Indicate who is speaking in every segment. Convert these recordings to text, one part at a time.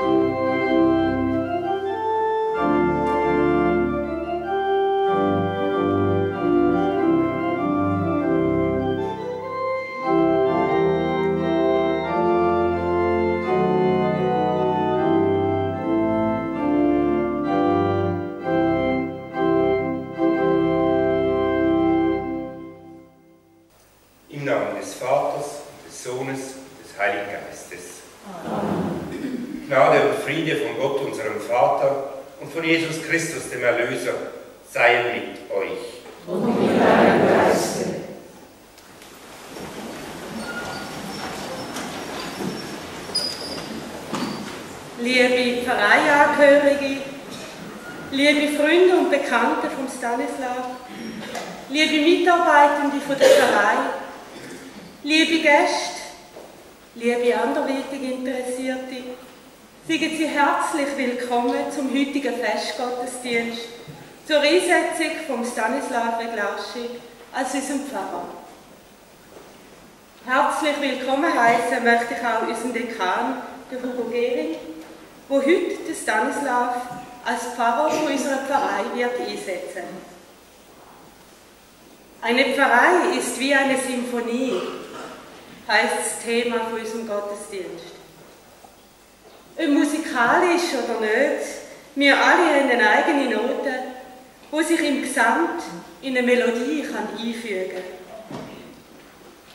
Speaker 1: Im Namen des Vaters, des Sohnes und des Heiligen Geistes. Amen. Gnade und Friede von Gott, unserem Vater, und von Jesus Christus, dem Erlöser, seien mit euch.
Speaker 2: Und mit deinem Geiste.
Speaker 3: Liebe Pfarreiangehörige, liebe Freunde und Bekannte vom Stanislav, liebe Mitarbeitende von der Pfarrei, liebe Gäste, liebe anderweitig Interessierte, seien Sie herzlich willkommen zum heutigen Festgottesdienst, zur Einsetzung vom Stanislav Reglaschi als unserem Pfarrer. Herzlich willkommen heißen möchte ich auch unseren Dekan, den Hugo Gehring, der heute den Stanislav als Pfarrer von unserer Pfarrei wird einsetzen. Eine Pfarrei ist wie eine Symphonie, heißt das Thema von unserem Gottesdienst. Ob musikalisch oder nicht, wir alle haben eine eigene Note, die sich im Gesamt in eine Melodie einfügen kann.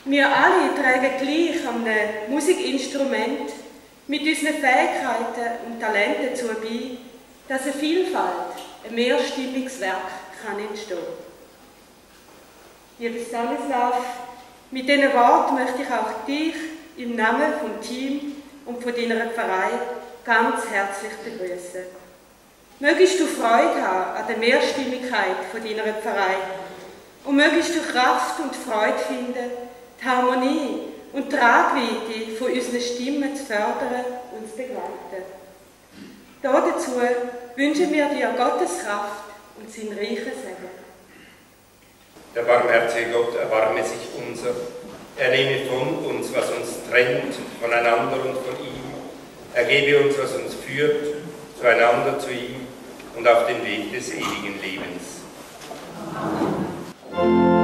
Speaker 3: Wir alle tragen gleich an einem Musikinstrument mit unseren Fähigkeiten und Talenten dazu bei, dass eine Vielfalt, ein mehrstimmiges Werk entstehen kann. Lieber Stanislav, mit diesen Worten möchte ich auch dich im Namen vom Team und von deiner Pfarrei ganz herzlich begrüßen. Mögest du Freude haben an der Mehrstimmigkeit von deiner Pfarrei und mögest du Kraft und Freude finden, die Harmonie und die Tragweite von unseren Stimmen zu fördern und zu begleiten. Dazu wünschen wir dir Gottes Kraft und sein reichen Segen.
Speaker 1: Der barmherzige Gott erbarme sich unser. Er nehme von uns, was uns trennt, voneinander und von ihm. Er gebe uns, was uns führt, zueinander zu ihm und auf den Weg des ewigen Lebens. Amen.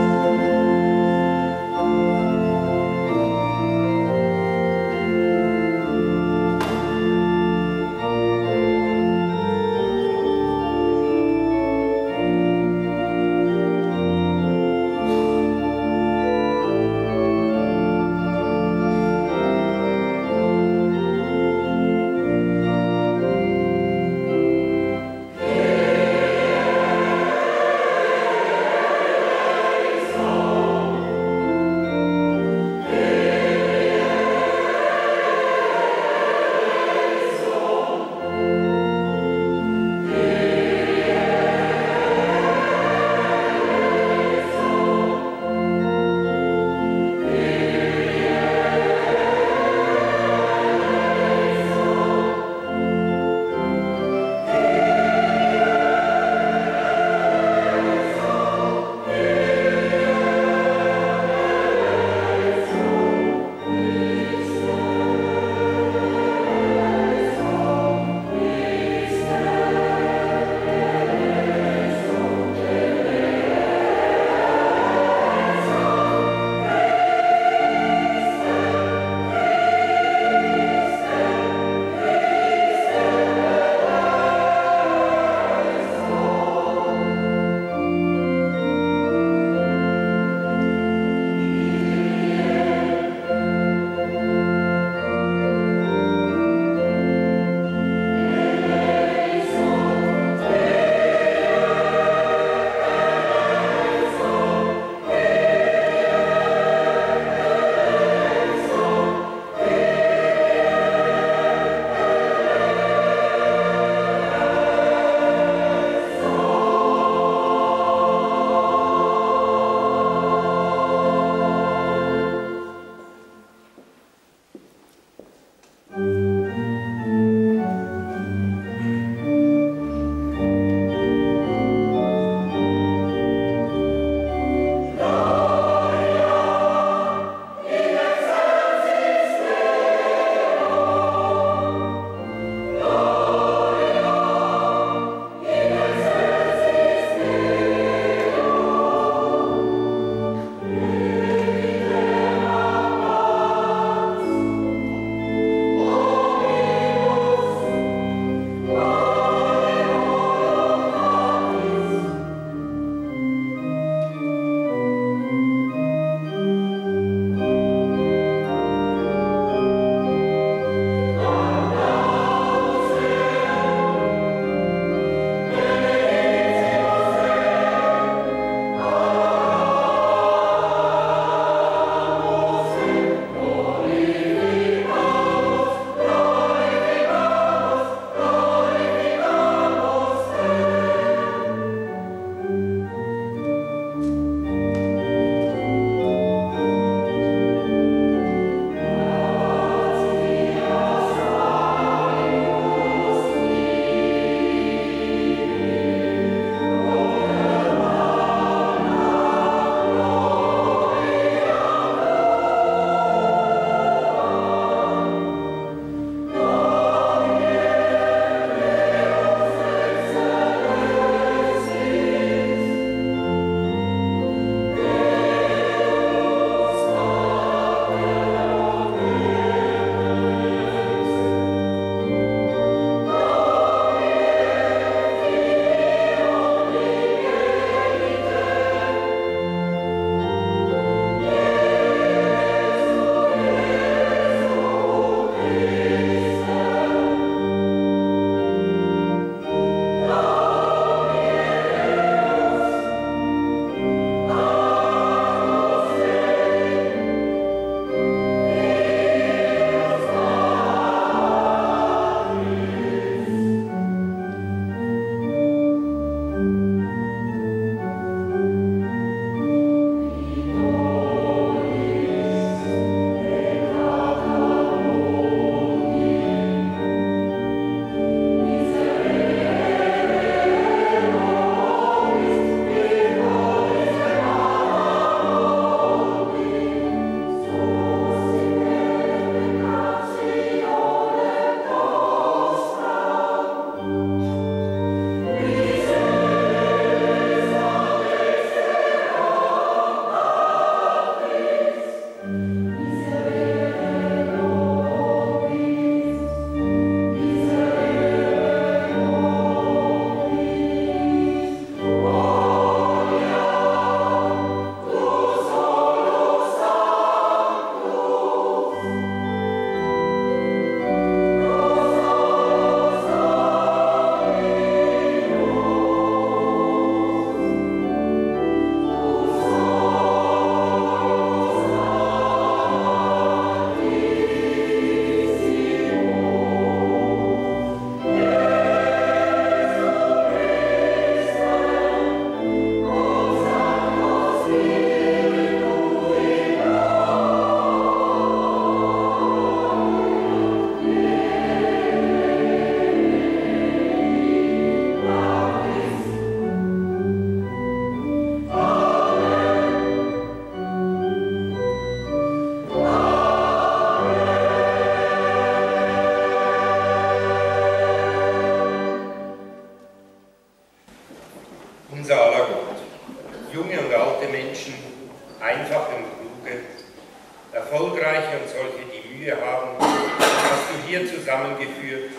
Speaker 1: Erfolgreiche und solche, die Mühe haben, hast du hier zusammengeführt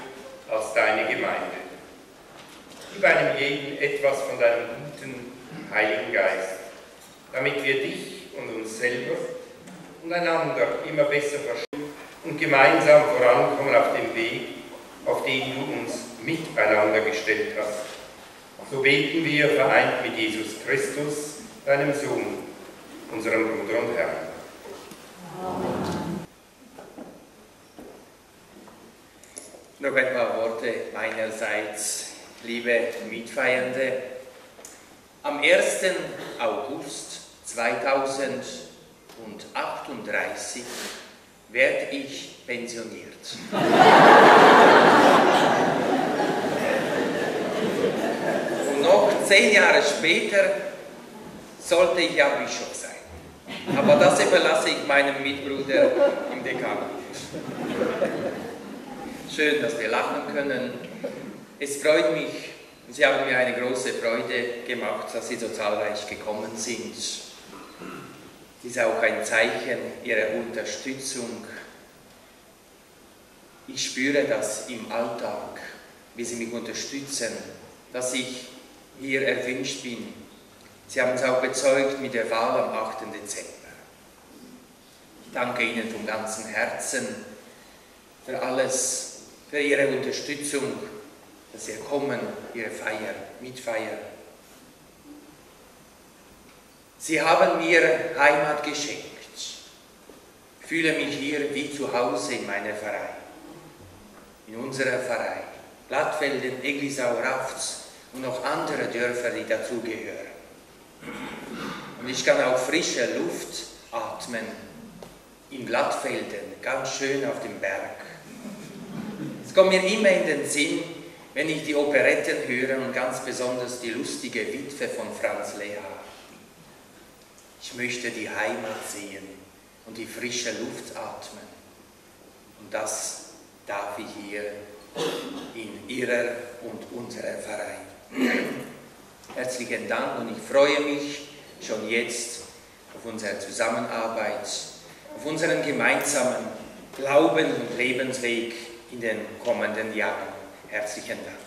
Speaker 1: als deine Gemeinde. Gib einem jeden etwas von deinem guten, Heiligen Geist, damit wir dich und uns selber und einander immer besser verstehen und gemeinsam vorankommen auf dem Weg, auf den du uns miteinander gestellt hast. So beten wir, vereint mit Jesus Christus, deinem Sohn, unserem Bruder und Herrn.
Speaker 2: Amen.
Speaker 4: Noch ein paar Worte meinerseits, liebe Mitfeiernde. Am 1. August 2038 werde ich pensioniert. Und noch 10 Jahre später sollte ich ja Bischof sein. Aber das überlasse ich meinem Mitbruder im Dekanat. Schön, dass wir lachen können. Es freut mich, Sie haben mir eine große Freude gemacht, dass Sie so zahlreich gekommen sind. Es ist auch ein Zeichen Ihrer Unterstützung. Ich spüre das im Alltag, wie Sie mich unterstützen, dass ich hier erwünscht bin. Sie haben es auch bezeugt mit der Wahl am 8. Dezember. Ich danke Ihnen von ganzem Herzen für alles, für Ihre Unterstützung, dass Sie kommen, Ihre Feier, mitfeiern. Sie haben mir Heimat geschenkt. Ich fühle mich hier wie zu Hause in meiner Pfarrei, in unserer Pfarrei. Blattfelden, Eglisau, Rafts und noch andere Dörfer, die dazugehören. Und ich kann auch frische Luft atmen in Blattfelden, ganz schön auf dem Berg. Es kommt mir immer in den Sinn, wenn ich die Operetten höre und ganz besonders die lustige Witwe von Franz Lehár. Ich möchte die Heimat sehen und die frische Luft atmen. Und das darf ich hier in Ihrer und unserer Pfarrei. Herzlichen Dank und ich freue mich schon jetzt auf unsere Zusammenarbeit, auf unseren gemeinsamen Glauben und Lebensweg in den kommenden Jahren. Herzlichen Dank.